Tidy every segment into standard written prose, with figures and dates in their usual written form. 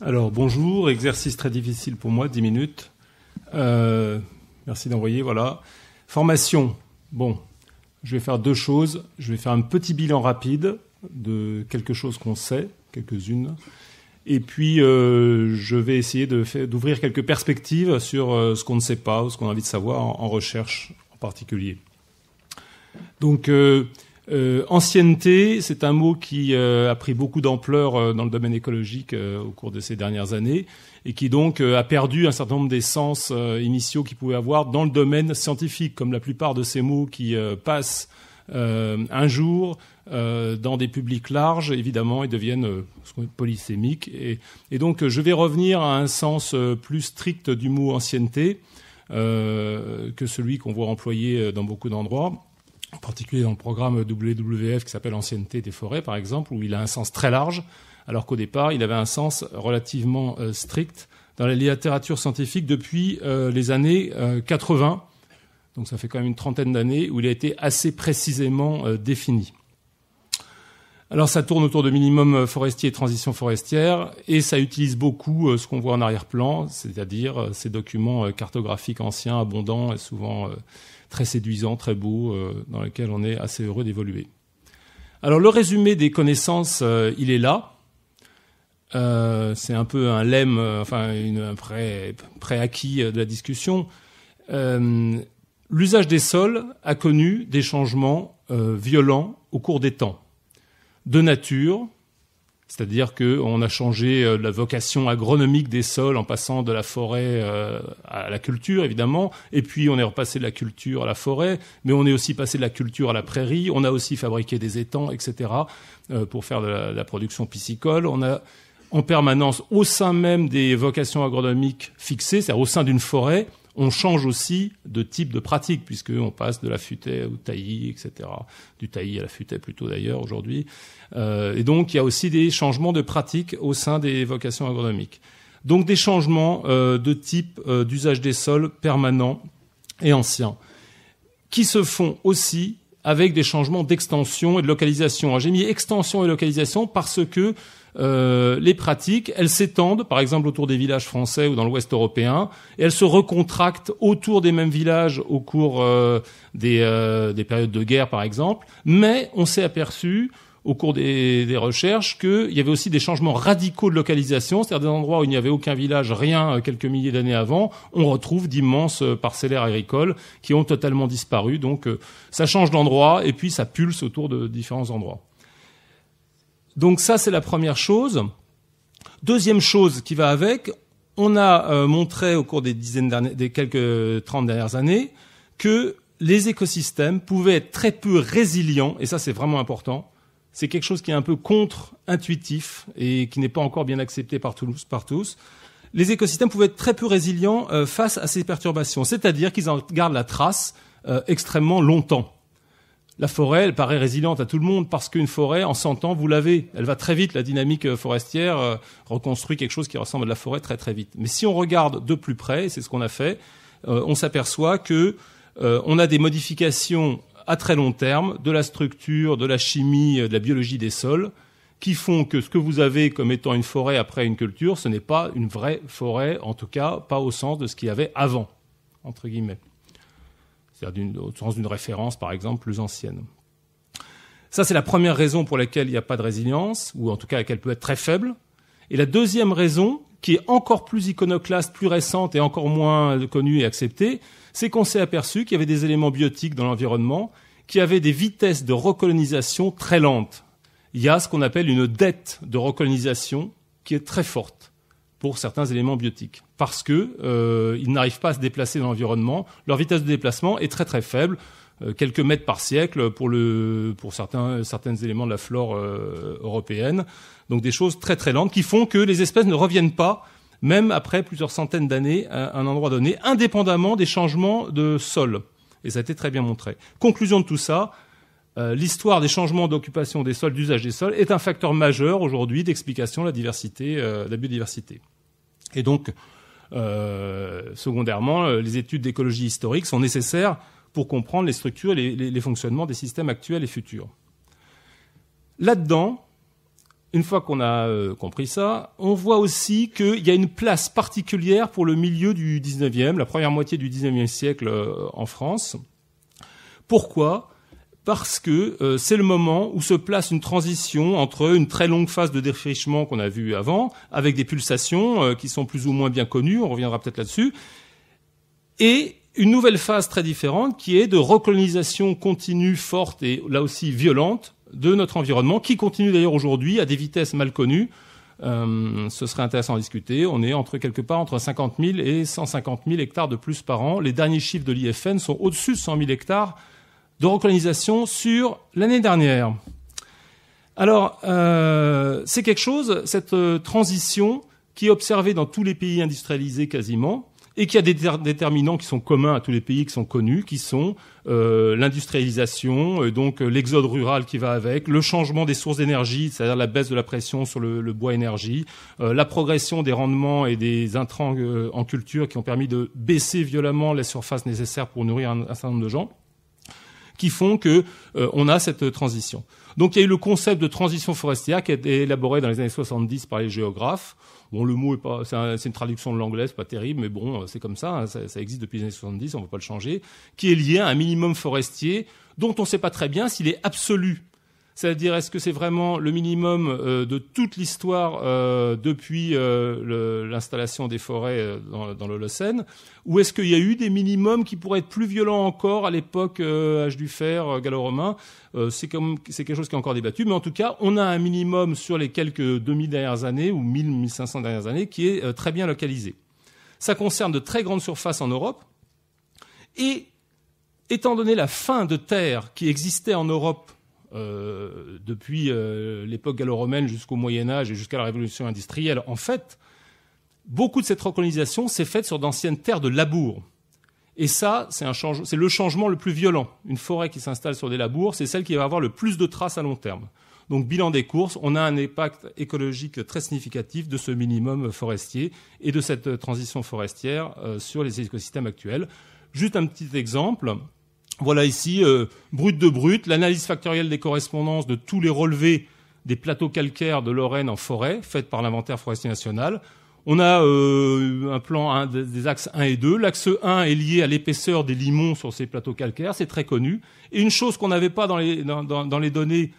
Alors, bonjour, exercice très difficile pour moi, 10 minutes. Merci d'envoyer, voilà. Formation, bon, je vais faire deux choses. Je vais faire un petit bilan rapide de quelque chose qu'on sait, quelques-unes. Et puis, je vais essayer d'ouvrir quelques perspectives sur ce qu'on ne sait pas ou ce qu'on a envie de savoir en recherche en particulier. Donc, ancienneté, c'est un mot qui a pris beaucoup d'ampleur dans le domaine écologique au cours de ces dernières années et qui donc a perdu un certain nombre des sens initiaux qu'il pouvait avoir dans le domaine scientifique, comme la plupart de ces mots qui passent un jour dans des publics larges, évidemment, ils deviennent polysémiques. Et donc, je vais revenir à un sens plus strict du mot ancienneté que celui qu'on voit employé dans beaucoup d'endroits, en particulier dans le programme WWF qui s'appelle Ancienneté des forêts, par exemple, où il a un sens très large, alors qu'au départ, il avait un sens relativement strict dans la littérature scientifique depuis les années 80. Donc ça fait quand même une trentaine d'années où il a été assez précisément défini. Alors ça tourne autour de minimum forestier et transition forestière, et ça utilise beaucoup ce qu'on voit en arrière-plan, c'est-à-dire ces documents cartographiques anciens, abondants et souvent très séduisants, très beaux, dans lesquels on est assez heureux d'évoluer. Alors le résumé des connaissances, il est là. C'est un peu un lemme, un préacquis de la discussion. L'usage des sols a connu des changements violents au cours des temps. De nature, c'est-à-dire qu'on a changé la vocation agronomique des sols en passant de la forêt à la culture, évidemment, et puis on est repassé de la culture à la forêt, mais on est aussi passé de la culture à la prairie, on a aussi fabriqué des étangs, etc., pour faire de la production piscicole. On a en permanence, au sein même des vocations agronomiques fixées, c'est-à-dire au sein d'une forêt, on change aussi de type de pratique, puisqu'on passe de la futaie au taillis, etc. Du taillis à la futaie plutôt d'ailleurs aujourd'hui. Et donc il y a aussi des changements de pratique au sein des vocations agronomiques. Donc des changements de type d'usage des sols permanents et anciens, qui se font aussi avec des changements d'extension et de localisation. Alors, j'ai mis extension et localisation parce que les pratiques, elles s'étendent, par exemple, autour des villages français ou dans l'Ouest européen, et elles se recontractent autour des mêmes villages au cours des périodes de guerre, par exemple. Mais on s'est aperçu, au cours des recherches, qu'il y avait aussi des changements radicaux de localisation, c'est-à-dire des endroits où il n'y avait aucun village, rien, quelques milliers d'années avant, on retrouve d'immenses parcellaires agricoles qui ont totalement disparu. Donc ça change d'endroit et puis ça pulse autour de différents endroits. Donc ça, c'est la première chose. Deuxième chose qui va avec, on a montré au cours des quelques 30 dernières années que les écosystèmes pouvaient être très peu résilients, et ça c'est vraiment important. C'est quelque chose qui est un peu contre-intuitif et qui n'est pas encore bien accepté par tous. Les écosystèmes pouvaient être très peu résilients face à ces perturbations, c'est-à-dire qu'ils en gardent la trace extrêmement longtemps. La forêt, elle paraît résiliente à tout le monde parce qu'une forêt, en 100 ans, vous l'avez. Elle va très vite, la dynamique forestière reconstruit quelque chose qui ressemble à la forêt très très vite. Mais si on regarde de plus près, c'est ce qu'on a fait, on s'aperçoit que on a des modifications à très long terme de la structure, de la chimie, de la biologie des sols, qui font que ce que vous avez comme étant une forêt après une culture, ce n'est pas une vraie forêt, en tout cas pas au sens de ce qu'il y avait avant, entre guillemets. C'est-à-dire au sens d'une référence, par exemple, plus ancienne. Ça, c'est la première raison pour laquelle il n'y a pas de résilience, ou en tout cas qu'elle peut être très faible. Et la deuxième raison, qui est encore plus iconoclaste, plus récente et encore moins connue et acceptée, c'est qu'on s'est aperçu qu'il y avait des éléments biotiques dans l'environnement qui avaient des vitesses de recolonisation très lentes. Il y a ce qu'on appelle une dette de recolonisation qui est très forte pour certains éléments biotiques, parce que ils n'arrivent pas à se déplacer dans l'environnement. Leur vitesse de déplacement est très très faible, quelques mètres par siècle pour certains éléments de la flore européenne. Donc des choses très très lentes qui font que les espèces ne reviennent pas, même après plusieurs centaines d'années, à un endroit donné, indépendamment des changements de sol. Et ça a été très bien montré. Conclusion de tout ça, l'histoire des changements d'occupation des sols, d'usage des sols, est un facteur majeur aujourd'hui d'explication de la biodiversité. Et donc, secondairement, les études d'écologie historique sont nécessaires pour comprendre les structures et les fonctionnements des systèmes actuels et futurs. Là-dedans, une fois qu'on a compris ça, on voit aussi qu'il y a une place particulière pour le milieu du 19e, la première moitié du 19e siècle en France. Pourquoi ? Parce que c'est le moment où se place une transition entre une très longue phase de défrichement qu'on a vue avant, avec des pulsations qui sont plus ou moins bien connues, on reviendra peut-être là-dessus, et une nouvelle phase très différente qui est de recolonisation continue, forte et là aussi violente de notre environnement, qui continue d'ailleurs aujourd'hui à des vitesses mal connues. Ce serait intéressant à discuter. On est quelque part entre 50 000 et 150 000 hectares de plus par an. Les derniers chiffres de l'IFN sont au-dessus de 100 000 hectares de recolonisation sur l'année dernière. Alors, c'est quelque chose, cette transition, qui est observée dans tous les pays industrialisés quasiment, et qui a des déterminants qui sont communs à tous les pays qui sont connus, qui sont l'industrialisation, donc l'exode rural qui va avec, le changement des sources d'énergie, c'est-à-dire la baisse de la pression sur le bois énergie, la progression des rendements et des intrants en culture qui ont permis de baisser violemment les surfaces nécessaires pour nourrir un certain nombre de gens, qui font que on a cette transition. Donc il y a eu le concept de transition forestière qui a été élaboré dans les années 70 par les géographes. Bon, le mot est pas, c'est une traduction de l'anglais, c'est pas terrible, mais bon, c'est comme ça, hein, ça existe depuis les années 70, on ne va pas le changer, qui est lié à un minimum forestier dont on ne sait pas très bien s'il est absolu. C'est-à-dire, est-ce que c'est vraiment le minimum de toute l'histoire depuis l'installation des forêts dans l'Holocène, ou est-ce qu'il y a eu des minimums qui pourraient être plus violents encore à l'époque âge du fer, gallo-romain? C'est quelque chose qui est encore débattu, mais en tout cas, on a un minimum sur les quelques 2000 dernières années ou 1500 dernières années qui est très bien localisé. Ça concerne de très grandes surfaces en Europe, et étant donné la faim de terre qui existait en Europe depuis l'époque gallo-romaine jusqu'au Moyen-Âge et jusqu'à la révolution industrielle, en fait, beaucoup de cette recolonisation s'est faite sur d'anciennes terres de labour. Et ça, c'est le changement le plus violent. Une forêt qui s'installe sur des labours, c'est celle qui va avoir le plus de traces à long terme. Donc, bilan des courses, on a un impact écologique très significatif de ce minimum forestier et de cette transition forestière sur les écosystèmes actuels. Juste un petit exemple. Voilà ici, brut de brut, l'analyse factorielle des correspondances de tous les relevés des plateaux calcaires de Lorraine en forêt, faite par l'inventaire forestier national. On a un plan des axes 1 et 2. L'axe 1 est lié à l'épaisseur des limons sur ces plateaux calcaires, c'est très connu. Et une chose qu'on n'avait pas dans les données,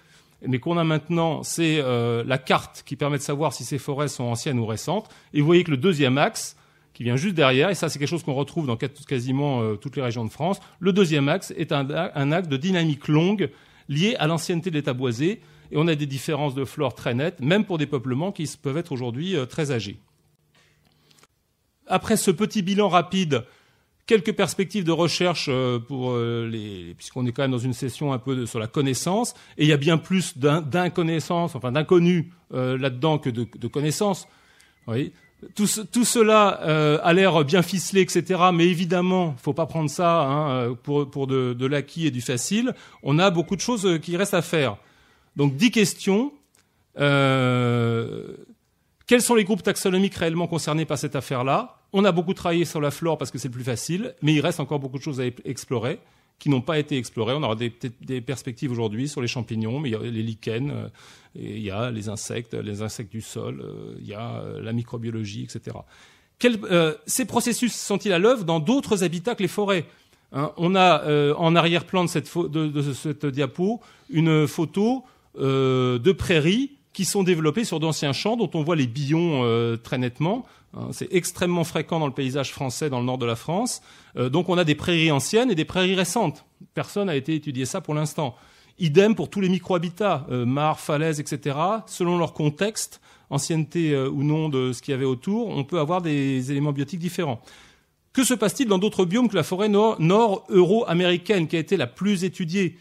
mais qu'on a maintenant, c'est la carte qui permet de savoir si ces forêts sont anciennes ou récentes. Et vous voyez que le deuxième axe, qui vient juste derrière, et ça c'est quelque chose qu'on retrouve dans quasiment toutes les régions de France, le deuxième axe est un axe de dynamique longue lié à l'ancienneté de l'état boisé, et on a des différences de flore très nettes, même pour des peuplements qui peuvent être aujourd'hui très âgés. Après ce petit bilan rapide, quelques perspectives de recherche puisqu'on est quand même dans une session un peu sur la connaissance, et il y a bien plus d'inconnus là-dedans que de connaissances. Oui. Tout cela a l'air bien ficelé, etc. Mais évidemment, il ne faut pas prendre ça pour de l'acquis et du facile. On a beaucoup de choses qui restent à faire. Donc, 10 questions. Quels sont les groupes taxonomiques réellement concernés par cette affaire-là? On a beaucoup travaillé sur la flore parce que c'est le plus facile, mais il reste encore beaucoup de choses à explorer qui n'ont pas été explorées. On aura des perspectives aujourd'hui sur les champignons, mais il y a les lichens, il y a les insectes du sol, il y a la microbiologie, etc. Ces processus sont-ils à l'œuvre dans d'autres habitats que les forêts? On a en arrière-plan de cette diapo une photo de prairies qui sont développées sur d'anciens champs dont on voit les billons très nettement. C'est extrêmement fréquent dans le paysage français, dans le nord de la France. Donc on a des prairies anciennes et des prairies récentes. Personne n'a été étudié ça pour l'instant. Idem pour tous les micro-habitats, mares, falaises, etc. Selon leur contexte, ancienneté ou non de ce qu'il y avait autour, on peut avoir des éléments biotiques différents. Que se passe-t-il dans d'autres biomes que la forêt nord-euro-américaine, qui a été la plus étudiée?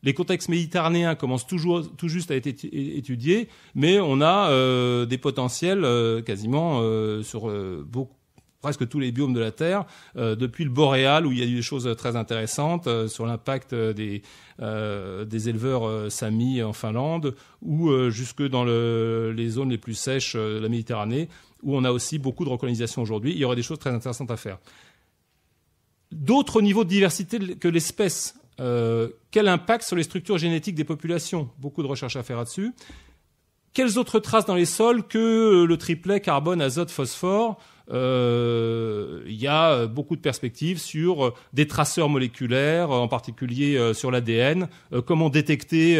Les contextes méditerranéens commencent tout juste à être étudiés, mais on a des potentiels quasiment sur presque tous les biomes de la Terre, depuis le boréal, où il y a eu des choses très intéressantes sur l'impact des éleveurs samis en Finlande, ou jusque dans les zones les plus sèches de la Méditerranée, où on a aussi beaucoup de recolonisation aujourd'hui. Il y aurait des choses très intéressantes à faire. D'autres niveaux de diversité que l'espèce. Quel impact sur les structures génétiques des populations? Beaucoup de recherches à faire là-dessus. Quelles autres traces dans les sols que le triplet carbone, azote, phosphore? Il y a beaucoup de perspectives sur des traceurs moléculaires, en particulier sur l'ADN. Comment détecter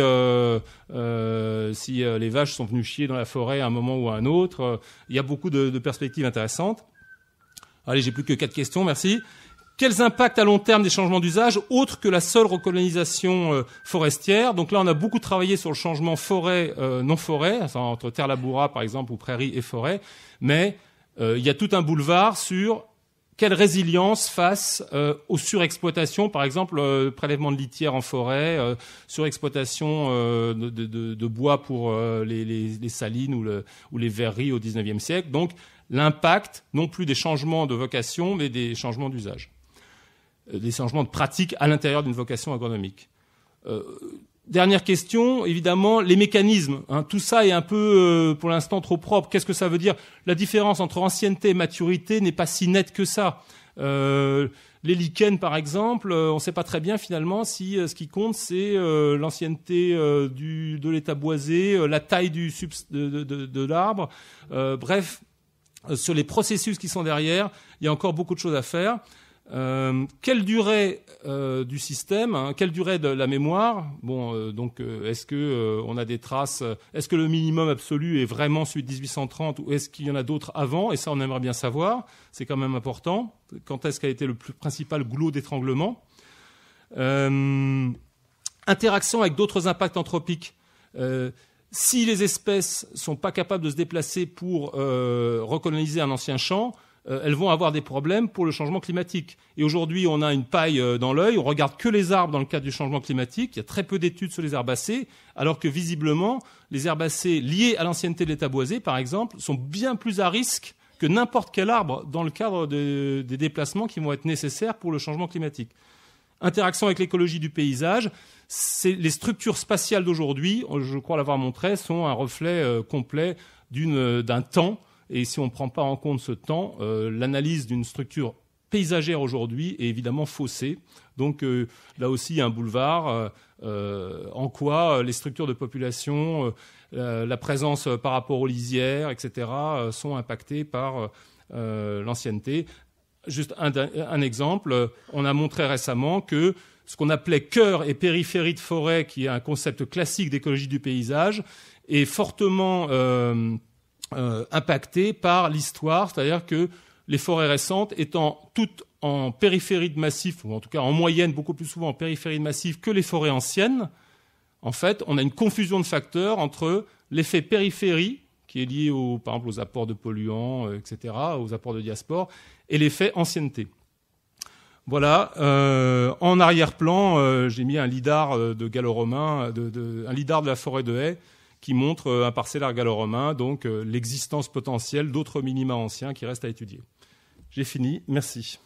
si les vaches sont venues chier dans la forêt à un moment ou à un autre? Il y a beaucoup de perspectives intéressantes. Allez, j'ai plus que 4 questions, merci. Quels impacts à long terme des changements d'usage autres que la seule recolonisation forestière? Donc là, on a beaucoup travaillé sur le changement forêt-non forêt, enfin, entre terre labourable par exemple ou prairie et forêt, mais il y a tout un boulevard sur quelle résilience face aux surexploitations, par exemple prélèvement de litière en forêt, surexploitation de bois pour les salines ou les verreries au XIXe siècle. Donc l'impact non plus des changements de vocation, mais des changements d'usage. Des changements de pratique à l'intérieur d'une vocation agronomique. Dernière question, évidemment, les mécanismes. Tout ça est un peu, pour l'instant, trop propre. Qu'est-ce que ça veut dire? La différence entre ancienneté et maturité n'est pas si nette que ça. Les lichens, par exemple, on ne sait pas très bien finalement si ce qui compte, c'est l'ancienneté de l'état boisé, la taille de l'arbre. Bref, sur les processus qui sont derrière, il y a encore beaucoup de choses à faire. Quelle durée du système, quelle durée de la mémoire? Donc est-ce que on a des traces? Est-ce que le minimum absolu est vraiment celui de 1830 ou est-ce qu'il y en a d'autres avant? Et ça, on aimerait bien savoir. C'est quand même important. Quand est-ce qu'a été le principal goulot d'étranglement? Interaction avec d'autres impacts anthropiques. Si les espèces sont pas capables de se déplacer pour recoloniser un ancien champ, elles vont avoir des problèmes pour le changement climatique. Et aujourd'hui, on a une paille dans l'œil, on regarde que les arbres dans le cadre du changement climatique, il y a très peu d'études sur les herbacées, alors que visiblement, les herbacées liées à l'ancienneté de l'état boisé, par exemple, sont bien plus à risque que n'importe quel arbre dans le cadre des déplacements qui vont être nécessaires pour le changement climatique. Interaction avec l'écologie du paysage, les structures spatiales d'aujourd'hui, je crois l'avoir montré, sont un reflet complet d'un temps. Et si on ne prend pas en compte ce temps, l'analyse d'une structure paysagère aujourd'hui est évidemment faussée. Donc là aussi, il y a un boulevard. En quoi les structures de population, la présence par rapport aux lisières, etc., sont impactées par l'ancienneté. Juste un exemple, on a montré récemment que ce qu'on appelait cœur et périphérie de forêt, qui est un concept classique d'écologie du paysage, est fortement impacté par l'histoire, c'est-à-dire que les forêts récentes étant toutes en périphérie de massif, ou en tout cas en moyenne beaucoup plus souvent en périphérie de massif que les forêts anciennes, en fait, on a une confusion de facteurs entre l'effet périphérie, qui est lié par exemple aux apports de polluants, etc., aux apports de diaspore, et l'effet ancienneté. Voilà, en arrière-plan, j'ai mis un lidar de gallo-romain, un lidar de la forêt de Haye, qui montre un parcellaire gallo-romain, donc l'existence potentielle d'autres minima anciens qui restent à étudier. J'ai fini, merci.